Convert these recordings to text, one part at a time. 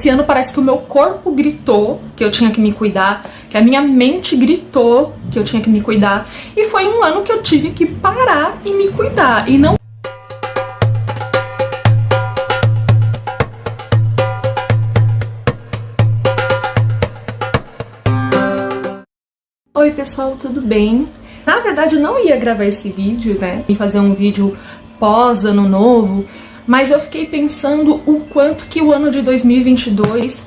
Esse ano parece que o meu corpo gritou que eu tinha que me cuidar, que a minha mente gritou que eu tinha que me cuidar, e foi um ano que eu tive que parar e me cuidar, e não... Oi pessoal, tudo bem? Na verdade eu não ia gravar esse vídeo, né, e fazer um vídeo pós ano novo, mas eu fiquei pensando o quanto que o ano de 2022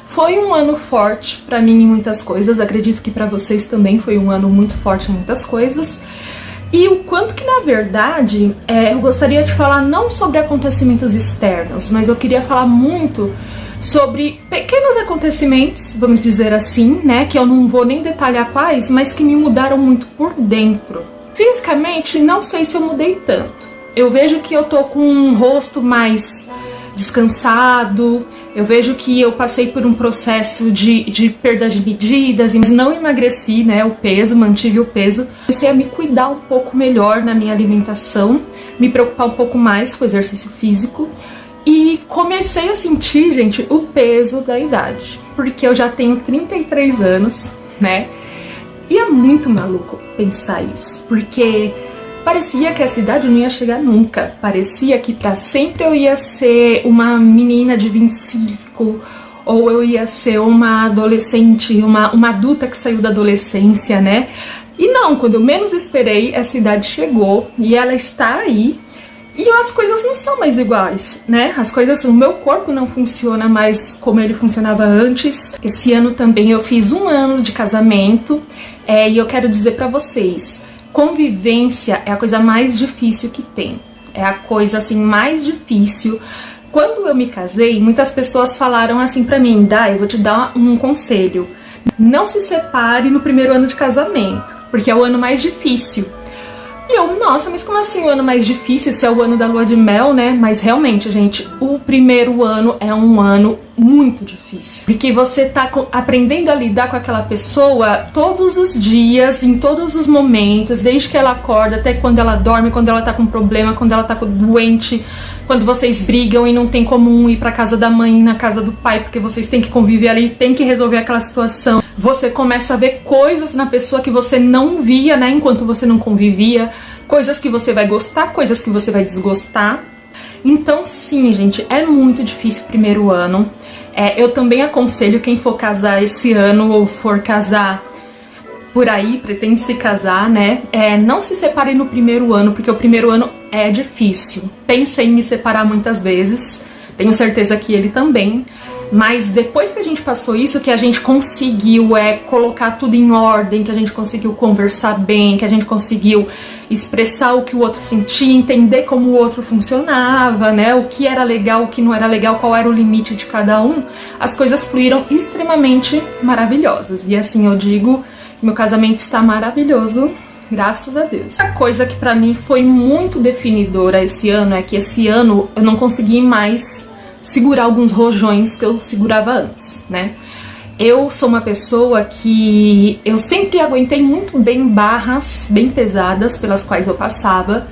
foi um ano forte pra mim em muitas coisas. Acredito que pra vocês também foi um ano muito forte em muitas coisas. E o quanto que, na verdade, eu gostaria de falar não sobre acontecimentos externos, mas eu queria falar muito sobre pequenos acontecimentos, vamos dizer assim, né, que eu não vou nem detalhar quais, mas que me mudaram muito por dentro. Fisicamente, não sei se eu mudei tanto. Eu vejo que eu tô com um rosto mais descansado, eu vejo que eu passei por um processo de perda de medidas e não emagreci, né, o peso, mantive o peso. Comecei a me cuidar um pouco melhor na minha alimentação, me preocupar um pouco mais com o exercício físico e comecei a sentir, gente, o peso da idade, porque eu já tenho 33 anos, né, e é muito maluco pensar isso, porque parecia que essa idade não ia chegar nunca. Parecia que pra sempre eu ia ser uma menina de 25, ou eu ia ser uma adolescente, uma adulta que saiu da adolescência, né? E não, quando eu menos esperei, essa idade chegou e ela está aí. E as coisas não são mais iguais, né? As coisas, o meu corpo não funciona mais como ele funcionava antes. Esse ano também eu fiz 1 ano de casamento, e eu quero dizer pra vocês, convivência é a coisa mais difícil que tem. É a coisa, assim, mais difícil. Quando eu me casei, muitas pessoas falaram assim pra mim: Dai, eu vou te dar um conselho. Não se separe no primeiro ano de casamento, porque é o ano mais difícil. E eu, nossa, mas como assim o ano mais difícil, se é o ano da lua de mel, né? Mas realmente, gente, o primeiro ano é um ano muito difícil. Porque você tá aprendendo a lidar com aquela pessoa todos os dias, em todos os momentos, desde que ela acorda até quando ela dorme, quando ela tá com problema, quando ela tá doente, quando vocês brigam e não tem como um ir pra casa da mãe e na casa do pai, porque vocês têm que conviver ali, tem que resolver aquela situação. Você começa a ver coisas na pessoa que você não via, né, enquanto você não convivia, coisas que você vai gostar, coisas que você vai desgostar. Então sim, gente, é muito difícil o primeiro ano. Eu também aconselho quem for casar esse ano ou for casar por aí, pretende se casar, né, não se separe no primeiro ano, porque o primeiro ano é difícil. Pensei em me separar muitas vezes, tenho certeza que ele também. Mas depois que a gente passou isso, que a gente conseguiu colocar tudo em ordem, que a gente conseguiu conversar bem, que a gente conseguiu expressar o que o outro sentia, entender como o outro funcionava, né? O que era legal, o que não era legal, qual era o limite de cada um, as coisas fluíram extremamente maravilhosas. E assim, eu digo que meu casamento está maravilhoso, graças a Deus. A coisa que pra mim foi muito definidora esse ano é que esse ano eu não consegui mais segurar alguns rojões que eu segurava antes, né? Eu sou uma pessoa que eu sempre aguentei muito bem barras bem pesadas pelas quais eu passava,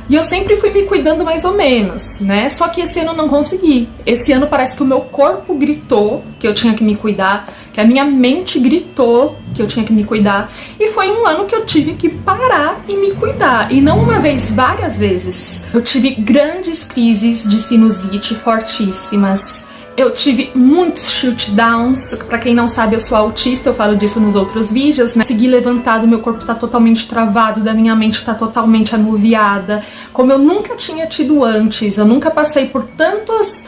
e eu sempre fui me cuidando mais ou menos, né? Só que esse ano eu não consegui. Esse ano parece que o meu corpo gritou que eu tinha que me cuidar, que a minha mente gritou que eu tinha que me cuidar, e foi um ano que eu tive que parar e me cuidar, e não uma vez, várias vezes. Eu tive grandes crises de sinusite fortíssimas, eu tive muitos shutdowns. Pra quem não sabe, eu sou autista, eu falo disso nos outros vídeos, né? Segui levantado, meu corpo tá totalmente travado, da minha mente tá totalmente anuviada, como eu nunca tinha tido antes. Eu nunca passei por tantas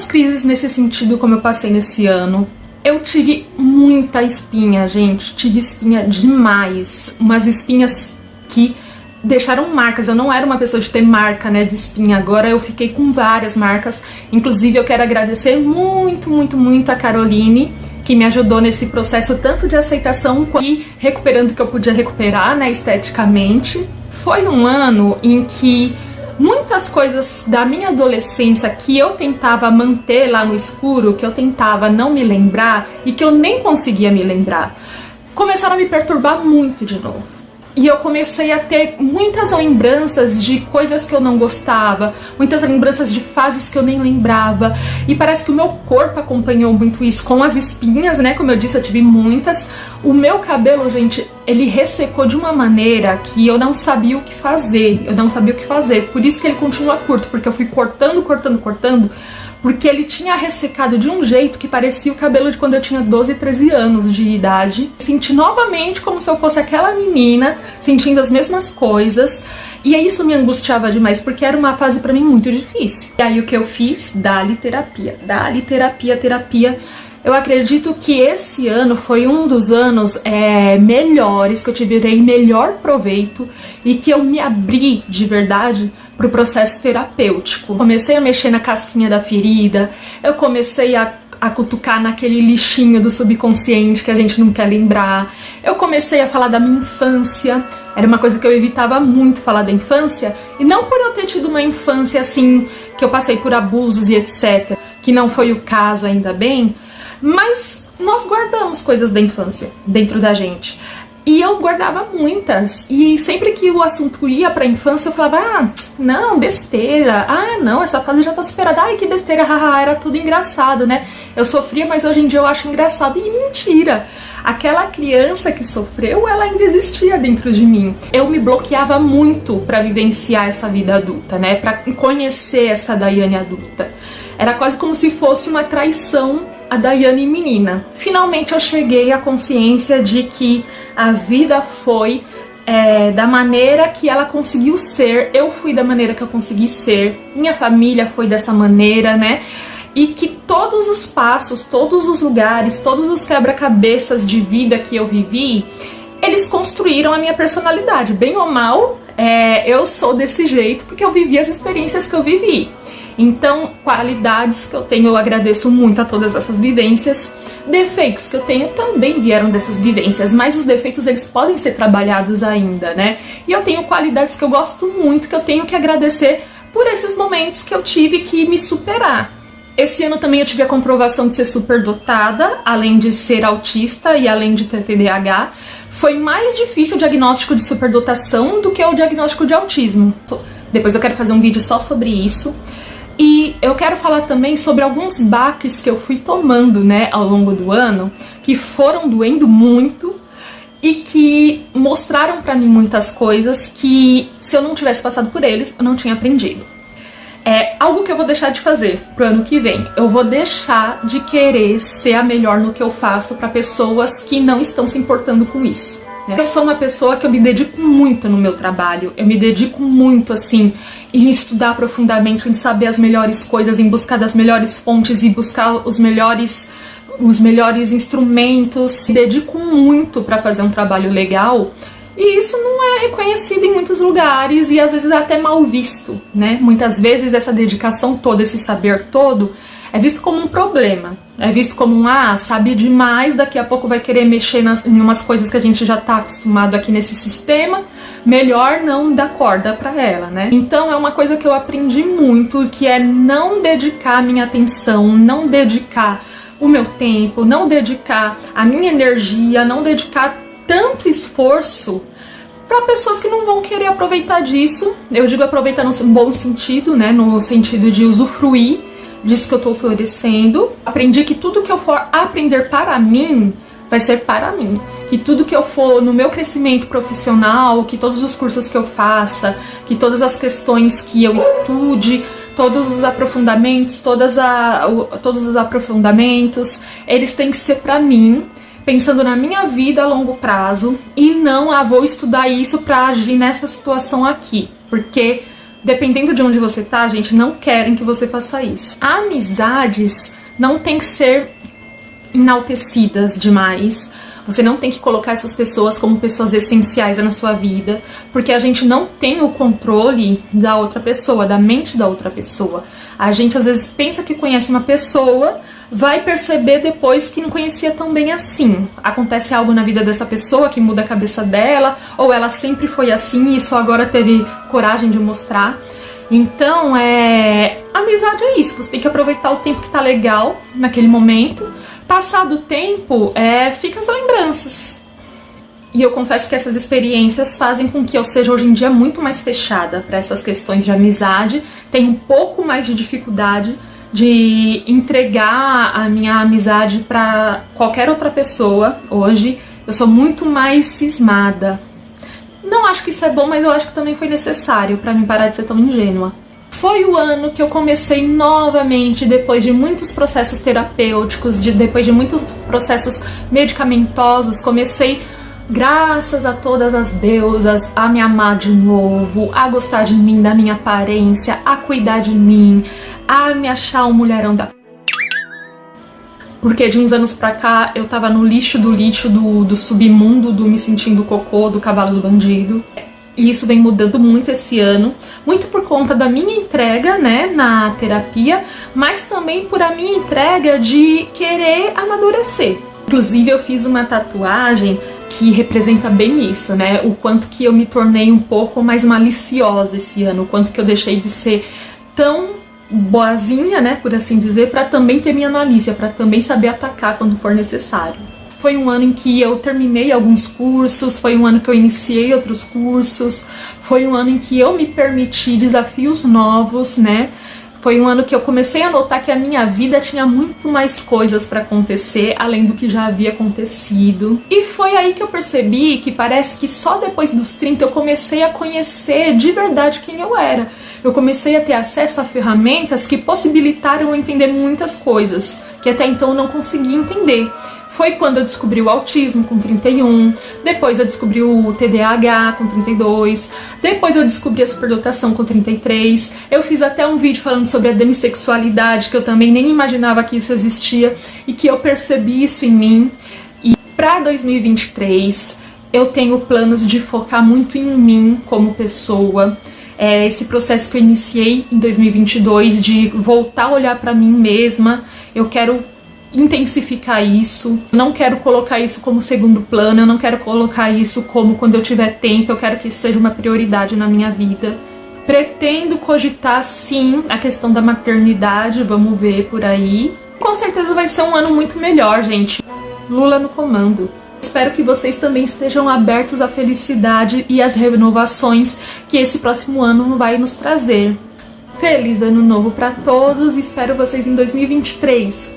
crises nesse sentido como eu passei nesse ano. Eu tive muita espinha, gente, tive espinha demais, umas espinhas que deixaram marcas. Eu não era uma pessoa de ter marca, né, de espinha, agora eu fiquei com várias marcas. Inclusive eu quero agradecer muito, muito, muito a Caroline, que me ajudou nesse processo tanto de aceitação e recuperando o que eu podia recuperar, né, esteticamente. Foi um ano em que muitas coisas da minha adolescência que eu tentava manter lá no escuro, que eu tentava não me lembrar e que eu nem conseguia me lembrar, começaram a me perturbar muito de novo. E eu comecei a ter muitas lembranças de coisas que eu não gostava, muitas lembranças de fases que eu nem lembrava. E parece que o meu corpo acompanhou muito isso, com as espinhas, né? Como eu disse, eu tive muitas. O meu cabelo, gente, ele ressecou de uma maneira que eu não sabia o que fazer. Eu não sabia o que fazer. Por isso que ele continua curto, porque eu fui cortando, porque ele tinha ressecado de um jeito que parecia o cabelo de quando eu tinha 12, 13 anos de idade. Senti novamente como se eu fosse aquela menina, sentindo as mesmas coisas. E aí isso me angustiava demais, porque era uma fase pra mim muito difícil. E aí o que eu fiz? Dá-lhe terapia. Dá-lhe terapia, terapia. Eu acredito que esse ano foi um dos anos melhores, que eu tirei melhor proveito e que eu me abri de verdade pro processo terapêutico. Comecei a mexer na casquinha da ferida, eu comecei a cutucar naquele lixinho do subconsciente que a gente não quer lembrar. Eu comecei a falar da minha infância, era uma coisa que eu evitava muito falar da infância, e não por eu ter tido uma infância assim, que eu passei por abusos e etc, que não foi o caso, ainda bem, mas nós guardamos coisas da infância dentro da gente. E eu guardava muitas. E sempre que o assunto ia pra infância, eu falava, ah, não, besteira. Ah, não, essa fase já tá superada. Ai, que besteira, haha, era tudo engraçado, né? Eu sofria, mas hoje em dia eu acho engraçado. E mentira! Aquela criança que sofreu, ela ainda existia dentro de mim. Eu me bloqueava muito pra vivenciar essa vida adulta, né? Pra conhecer essa Daiane adulta. Era quase como se fosse uma traição a Daiane menina. Finalmente eu cheguei à consciência de que a vida foi da maneira que ela conseguiu ser, eu fui da maneira que eu consegui ser, minha família foi dessa maneira, né? E que todos os passos, todos os lugares, todos os quebra-cabeças de vida que eu vivi, eles construíram a minha personalidade. Bem ou mal, eu sou desse jeito porque eu vivi as experiências que eu vivi. Então, qualidades que eu tenho, eu agradeço muito a todas essas vivências. Defeitos que eu tenho também vieram dessas vivências, mas os defeitos eles podem ser trabalhados ainda, né? E eu tenho qualidades que eu gosto muito, que eu tenho que agradecer por esses momentos que eu tive que me superar. Esse ano também eu tive a comprovação de ser superdotada, além de ser autista e além de ter TDAH. Foi mais difícil o diagnóstico de superdotação do que o diagnóstico de autismo. Depois eu quero fazer um vídeo só sobre isso. E eu quero falar também sobre alguns baques que eu fui tomando, né, ao longo do ano, que foram doendo muito e que mostraram pra mim muitas coisas que, se eu não tivesse passado por eles, eu não tinha aprendido. É algo que eu vou deixar de fazer pro ano que vem. Eu vou deixar de querer ser a melhor no que eu faço pra pessoas que não estão se importando com isso. Eu sou uma pessoa que eu me dedico muito no meu trabalho, eu me dedico muito, assim, em estudar profundamente, em saber as melhores coisas, em buscar das melhores fontes e buscar os melhores instrumentos. Me dedico muito para fazer um trabalho legal e isso não é reconhecido em muitos lugares e às vezes é até mal visto, né? Muitas vezes essa dedicação toda, esse saber todo, é visto como um problema. É visto como sabe demais, daqui a pouco vai querer mexer em umas coisas que a gente já tá acostumado aqui nesse sistema, melhor não dar corda pra ela, né? Então é uma coisa que eu aprendi muito, que é não dedicar a minha atenção, não dedicar o meu tempo, não dedicar a minha energia, não dedicar tanto esforço para pessoas que não vão querer aproveitar disso. Eu digo aproveitar no bom sentido, né? No sentido de usufruir disso que eu tô oferecendo. Aprendi que tudo que eu for aprender para mim, vai ser para mim. Que tudo que eu for no meu crescimento profissional, que todos os cursos que eu faça, que todas as questões que eu estude, todos os aprofundamentos, eles têm que ser para mim, pensando na minha vida a longo prazo, e não, vou estudar isso para agir nessa situação aqui. Porque dependendo de onde você tá, gente, não querem que você faça isso. Amizades não tem que ser enaltecidas demais. Você não tem que colocar essas pessoas como pessoas essenciais na sua vida, porque a gente não tem o controle da outra pessoa, da mente da outra pessoa. A gente às vezes pensa que conhece uma pessoa, vai perceber depois que não conhecia tão bem assim. Acontece algo na vida dessa pessoa que muda a cabeça dela, ou ela sempre foi assim e só agora teve coragem de mostrar. Então, amizade é isso, você tem que aproveitar o tempo que tá legal naquele momento. Passado o tempo, fica as lembranças. E eu confesso que essas experiências fazem com que eu seja hoje em dia muito mais fechada para essas questões de amizade, tenho um pouco mais de dificuldade de entregar a minha amizade para qualquer outra pessoa hoje. Eu sou muito mais cismada. Não acho que isso é bom, mas eu acho que também foi necessário para mim parar de ser tão ingênua. Foi o ano que eu comecei novamente, depois de muitos processos terapêuticos, depois de muitos processos medicamentosos, comecei, graças a todas as deusas, a me amar de novo, a gostar de mim, da minha aparência, a cuidar de mim, a me achar um mulherão da... Porque de uns anos pra cá eu tava no lixo do submundo, do me sentindo cocô, do cavalo do bandido. E isso vem mudando muito esse ano, muito por conta da minha entrega, né, na terapia, mas também por a minha entrega de querer amadurecer. Inclusive eu fiz uma tatuagem que representa bem isso, né, o quanto que eu me tornei um pouco mais maliciosa esse ano, o quanto que eu deixei de ser tão boazinha, né, por assim dizer, para também ter minha malícia, para também saber atacar quando for necessário. Foi um ano em que eu terminei alguns cursos, foi um ano que eu iniciei outros cursos, foi um ano em que eu me permiti desafios novos, né? Foi um ano que eu comecei a notar que a minha vida tinha muito mais coisas para acontecer, além do que já havia acontecido. E foi aí que eu percebi que parece que só depois dos 30 eu comecei a conhecer de verdade quem eu era. Eu comecei a ter acesso a ferramentas que possibilitaram eu entender muitas coisas, que até então eu não conseguia entender. Foi quando eu descobri o autismo com 31, depois eu descobri o TDAH com 32, depois eu descobri a superdotação com 33, eu fiz até um vídeo falando sobre a demissexualidade, que eu também nem imaginava que isso existia e que eu percebi isso em mim. E para 2023 eu tenho planos de focar muito em mim como pessoa. Esse processo que eu iniciei em 2022 de voltar a olhar para mim mesma, eu quero intensificar isso, não quero colocar isso como segundo plano, eu não quero colocar isso como quando eu tiver tempo, eu quero que isso seja uma prioridade na minha vida. Pretendo cogitar sim a questão da maternidade, vamos ver por aí. Com certeza vai ser um ano muito melhor, gente. Lula no comando. Espero que vocês também estejam abertos à felicidade e às renovações que esse próximo ano vai nos trazer. Feliz ano novo para todos e espero vocês em 2023.